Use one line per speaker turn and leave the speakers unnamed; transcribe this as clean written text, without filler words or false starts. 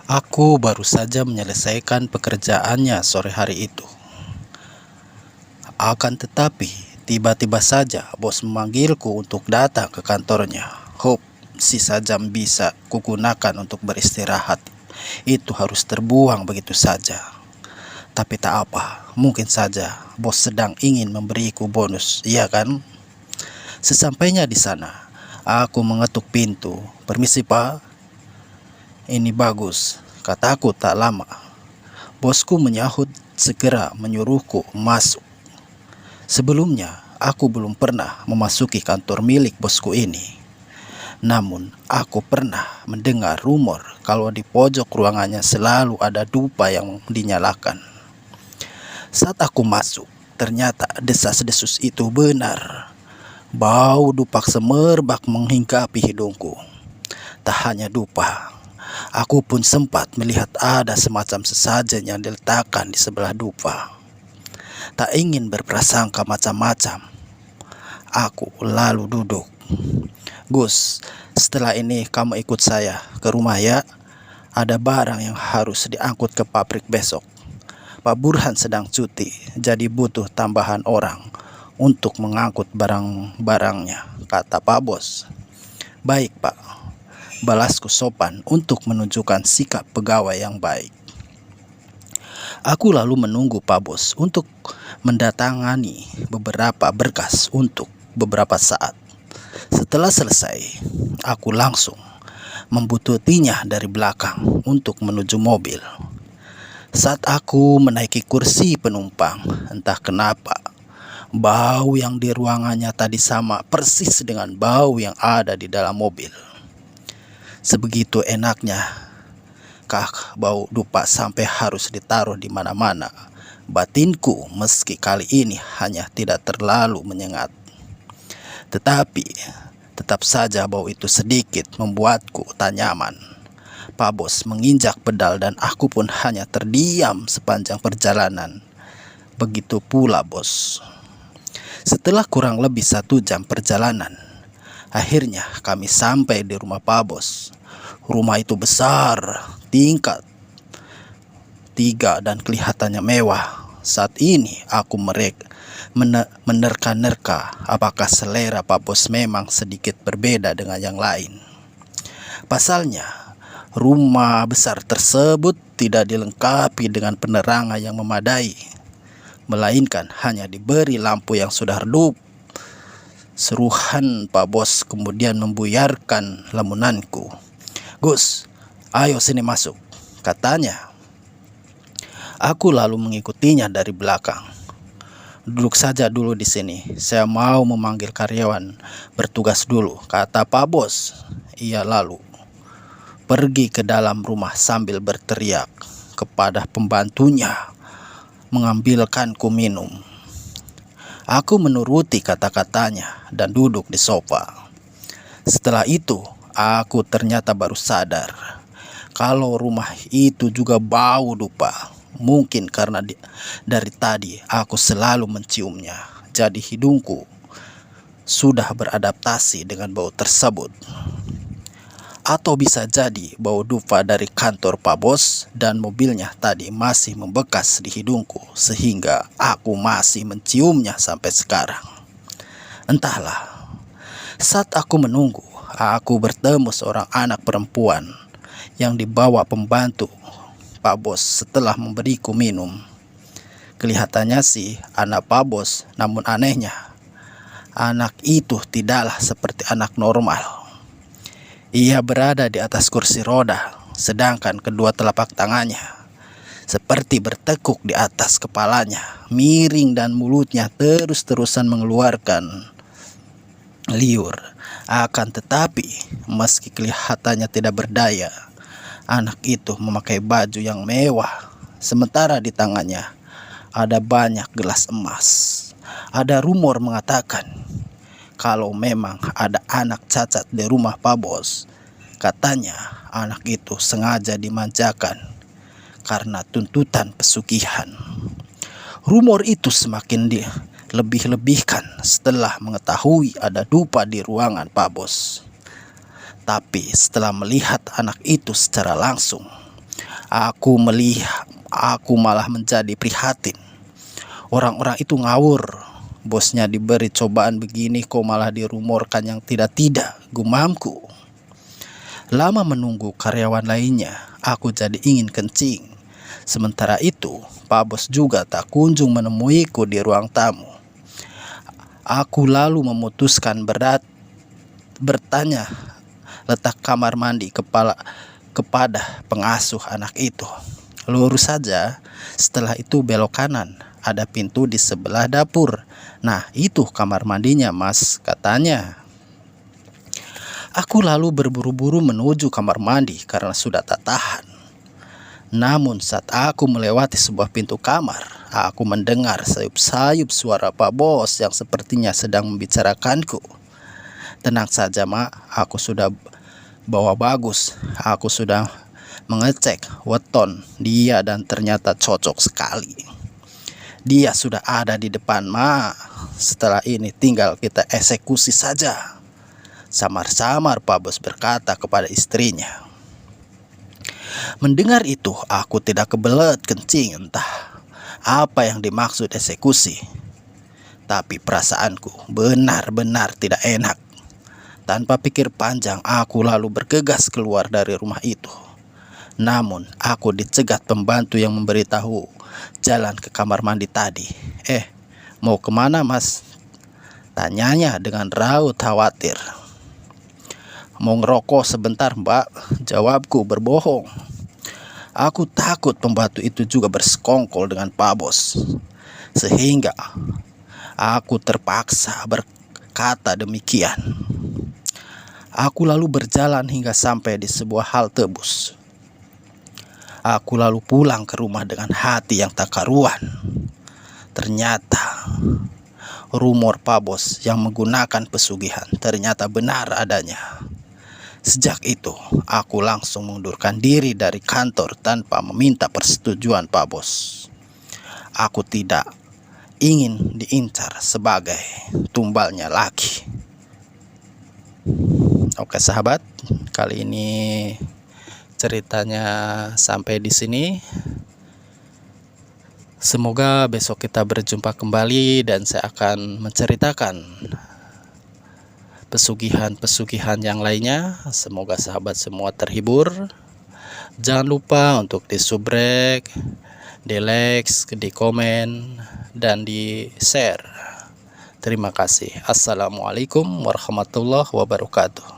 Aku baru saja menyelesaikan pekerjaannya sore hari itu. Akan tetapi, tiba-tiba saja bos memanggilku untuk datang ke kantornya. Sisa jam bisa kugunakan untuk beristirahat. Itu harus terbuang begitu saja. Tapi tak apa, mungkin saja bos sedang ingin memberiku bonus, iya kan? Sesampainya di sana, aku mengetuk pintu. "Permisi, Pak." "Ini bagus," kataku tak lama. Bosku menyahut segera menyuruhku masuk. Sebelumnya, aku belum pernah memasuki kantor milik bosku ini. Namun, aku pernah mendengar rumor kalau di pojok ruangannya selalu ada dupa yang dinyalakan. Saat aku masuk, ternyata desas-desus itu benar. Bau dupa semerbak menghinggapi hidungku. Tak hanya dupa, aku pun sempat melihat ada semacam sesajen yang diletakkan di sebelah dupa. Tak ingin berprasangka macam-macam, aku lalu duduk. "Gus, setelah ini kamu ikut saya ke rumah ya. Ada barang yang harus diangkut ke pabrik besok. Pak Burhan sedang cuti, jadi butuh tambahan orang untuk mengangkut barang-barangnya," kata Pak Bos. "Baik, Pak," balasku sopan untuk menunjukkan sikap pegawai yang baik. Aku lalu menunggu Pak Bos untuk mendatangani beberapa berkas untuk beberapa saat. Setelah selesai, aku langsung membututinya dari belakang untuk menuju mobil. Saat aku menaiki kursi penumpang, entah kenapa bau yang di ruangannya tadi sama persis dengan bau yang ada di dalam mobil. Sebegitu enaknya kah bau dupa sampai harus ditaruh di mana-mana. Batinku meski kali ini hanya tidak terlalu menyengat. Tetapi tetap saja bau itu sedikit membuatku tak nyaman. Pak Bos menginjak pedal dan aku pun hanya terdiam sepanjang perjalanan. Begitu pula Bos. Setelah kurang lebih 1 jam perjalanan, akhirnya kami sampai di rumah Pak Bos. Rumah itu besar, tingkat 3 dan kelihatannya mewah. Saat ini aku menerka-nerka apakah selera Pak Bos memang sedikit berbeda dengan yang lain. Pasalnya, rumah besar tersebut tidak dilengkapi dengan penerangan yang memadai, melainkan hanya diberi lampu yang sudah redup. Seruhan Pak Bos kemudian membuyarkan lamunanku. "Gus, ayo sini masuk," katanya. Aku lalu mengikutinya dari belakang. "Duduk saja dulu di sini. Saya mau memanggil karyawan bertugas dulu," kata Pak Bos. Ia lalu pergi ke dalam rumah sambil berteriak kepada pembantunya mengambilkanku minum. Aku menuruti kata-katanya dan duduk di sofa. Setelah itu, aku ternyata baru sadar kalau rumah itu juga bau dupa. Mungkin karena dari tadi aku selalu menciumnya, jadi hidungku sudah beradaptasi dengan bau tersebut. Atau bisa jadi bau dupa dari kantor Pak Bos dan mobilnya tadi masih membekas di hidungku sehingga aku masih menciumnya sampai sekarang. Entahlah. Saat aku menunggu, aku bertemu seorang anak perempuan yang dibawa pembantu Pak Bos setelah memberiku minum. Kelihatannya sih anak Pak Bos, namun anehnya anak itu tidaklah seperti anak normal. Ia berada di atas kursi roda, sedangkan kedua telapak tangannya seperti bertekuk di atas kepalanya, miring dan mulutnya terus-terusan mengeluarkan liur. Akan tetapi, meski kelihatannya tidak berdaya, anak itu memakai baju yang mewah, sementara di tangannya ada banyak gelas emas. Ada rumor mengatakan kalau memang ada anak cacat di rumah Pak Bos, katanya anak itu sengaja dimanjakan karena tuntutan pesugihan. Rumor itu semakin dilebih-lebihkan setelah mengetahui ada dupa di ruangan Pak Bos. Tapi setelah melihat anak itu secara langsung, Aku malah menjadi prihatin. Orang-orang itu ngawur. Bosnya diberi cobaan begini kok malah dirumorkan yang tidak-tidak, gumamku. Lama menunggu karyawan lainnya, aku jadi ingin kencing. Sementara itu, Pak Bos juga tak kunjung menemuiku di ruang tamu. Aku lalu memutuskan bertanya letak kamar mandi kepada pengasuh anak itu. Lurus saja, setelah itu belok kanan, ada pintu di sebelah dapur. Nah, itu kamar mandinya, Mas, katanya. Aku lalu berburu-buru menuju kamar mandi karena sudah tak tahan. Namun saat aku melewati sebuah pintu kamar, aku mendengar sayup-sayup suara Pak Bos yang sepertinya sedang membicarakanku. Tenang saja, Mak, aku sudah bawa bagus. Aku sudah mengecek weton dia dan ternyata cocok sekali. Dia sudah ada di depan, Mak. Setelah ini tinggal kita eksekusi saja. Samar-samar Pak Bos berkata kepada istrinya. Mendengar itu, aku tidak kebelet kencing, entah apa yang dimaksud eksekusi. Tapi perasaanku benar-benar tidak enak. Tanpa pikir panjang, aku lalu bergegas keluar dari rumah itu. Namun, aku dicegat pembantu yang memberitahu jalan ke kamar mandi tadi. Mau kemana, Mas? Tanyanya dengan raut khawatir. Mau ngerokok sebentar, Mbak, jawabku berbohong. Aku takut pembantu itu juga bersekongkol dengan Pak Bos, sehingga aku terpaksa berkata demikian. Aku lalu berjalan hingga sampai di sebuah halte bus. Aku lalu pulang ke rumah dengan hati yang tak karuan. Ternyata rumor Pak Bos yang menggunakan pesugihan ternyata benar adanya. Sejak itu, aku langsung mengundurkan diri dari kantor tanpa meminta persetujuan Pak Bos. Aku tidak ingin diincar sebagai tumbalnya lagi. Oke sahabat, kali ini ceritanya sampai di sini. Semoga besok kita berjumpa kembali dan saya akan menceritakan pesugihan-pesugihan yang lainnya. Semoga sahabat semua terhibur. Jangan lupa untuk di subrek, di like, di komen, dan di share. Terima kasih. Assalamualaikum warahmatullahi wabarakatuh.